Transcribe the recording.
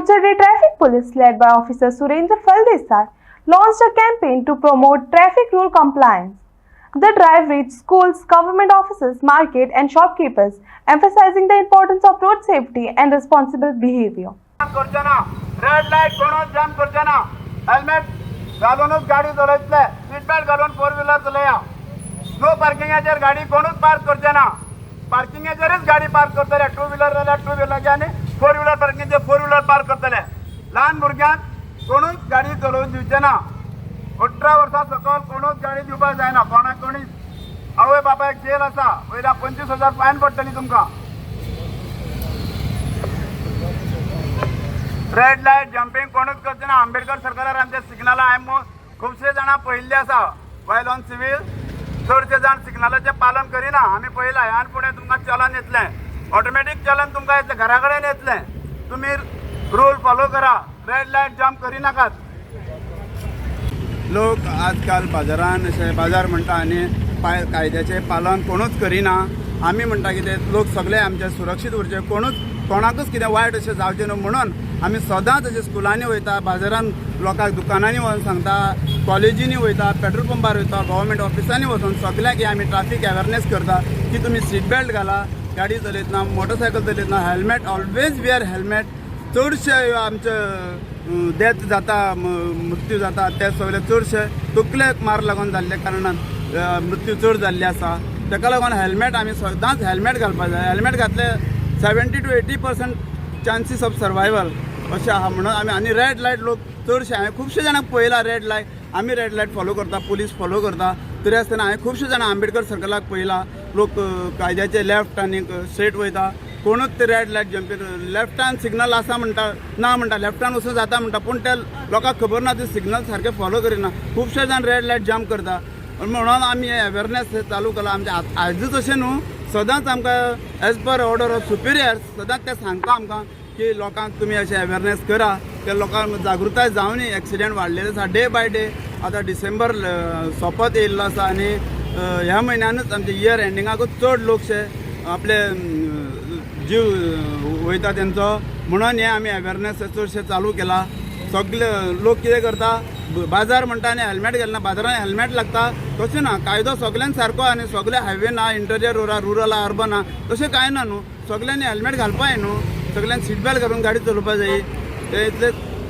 Porchade Traffic Police, led by Officer Surendra Faldesar, launched a campaign to promote traffic rule compliance. The drive reached schools, government offices, market and shopkeepers, emphasizing the importance of road safety and responsible behavior. Red light कोणच जाम करचेना, helmet घालूनच गाडी चलयतले, seat belt घालून four wheeler चलया, no पार्किंगाचेर गाडी कोणूच पार्क करचेना, पार्किंगाचेरच गाडी पार्क करतले, टू व्हीलर जाल्यार टू व्हीलर आनी फोर व्हीलर पार्किंगाचेर फोर व्हीलर पार्क करतले. ल्हान भुरग्यांक कोणूच गाडी चलोवंक दिवचेना. 18 वर्सां सकयल कोणूच गाडी दिवपाक जायना. कोणी आवय बापायक जेल आसा, वयल्या 25,000 फायन पडटली तुमकां. रेड लाइट जंपिंग कोणूच करचेना. आंबेडकर सरकारान आमच्या सिग्नलां हांवें खुबशे जाणां पळयल्ले आसा. वायल ऑन सिव्हिल चडशे जाण सिग्नलाचें पालन करिना. आमी पळयलां आनी फुडें तुमकां चलन येतलें, ऑटोमॅटीक चलन तुमकां येतलें, घरा कडेन येतलें. तुमी रूल फॉलो करा, रेड लाइट जंप करिनाकात. लोक आजकाल बाजारान अशें बाजार म्हणटा आनी कायद्याचें पालन कोणूच करिना. आमी म्हणटा कितें लोक सगळे आमचे सुरक्षीत उरचे, कोणाकूच कितें वायट अशें जावचें न्हू म्हणून आमी सदांच अशें स्कुलांनी वयता, बाजारान लोकांक दुकानांनी वचून सांगता, कॉलेजींनी वयता, पेट्रोल पंपार वयता, गव्हर्मेंट ऑफिसांनी वचून सगळ्यांक आमी ट्रॅफिक अवेरनेस करता की तुमी सीट बेल्ट घाला, गाडी चलयतना, मोटरसायकल चलयतना हेल्मेट ऑलवेज वेअर हेल्मेट. चडशे आमचे डेथ जाता, मृत्यू जाता ते सगळे चडशे तकलेक मार लागून जाल्ले कारणान मृत्यू चड जाल्ले आसा. ताका लागून हेल्मेट आमी सदांच हेल्मेट घालपाक जाय. हेल्मेट घातले 70 to 80% चान्सीस ऑफ सर्वायवल अशें आहा. म्हणून आमी आनी रेड लायट लोक चडशे हांवें खुबशे जाणांक पळयला रेड लायट, आमी रेड लायट फॉलो करता, पुलीस फॉलो करता. तरी आसतना हांवें खुबशे जाणां आंबेडकर सर्कलाक पळयला, लोक कायद्याचे लेफ्ट आनी स्ट्रेट वयता, कोणूच ते रेड लायट जंपींग लेफ्टान सिग्नल आसा म्हणटा ना म्हणटा, लेफ्टान वचून जाता म्हणटा, पूण ते लोकांक खबर ना ते सिग्नल सारके फॉलो करिना. खुबशे जाण रेड लायट जंप करता. म्हणून आमी अवेरनेस चालू केला. आमचे आजूच अशें न्हू, सदांच आमकां एज पर ऑर्डर ऑफ सुपिरियर्स सदांच ते सांगता आमकां की लोकांक तुमी अशें अवेरनेस करा. ते लोकांक जागृताय जावनी. एक्सिडेंट वाडलेले आसा डे बाय डे. आतां डिसेंबर सोंपत येयल्लो आसा आनी ह्या म्हयन्यानूच आमचे इयर एंडिंगाकूच चड लोकशे आपले जीव वयता तेंचो. म्हणून हे आमी अवेरनेस चडशे चालू केला. सगळे लोक कितें करता, बाजार म्हणटा आनी हेल्मेट घालना, बाजारान हेल्मेट लागता तशें ना. कायदो सगळ्यांक सारको आनी सगळे हायवे ना, इंटरियर रुरल अर्बन ना, तशें कांय ना न्हू. सगळ्यांनी हेल्मेट घालपाक जाय न्हू, सगळ्यांनी सीट बेल्ट घालून गाडी चलोवपाक जाय. ते इतले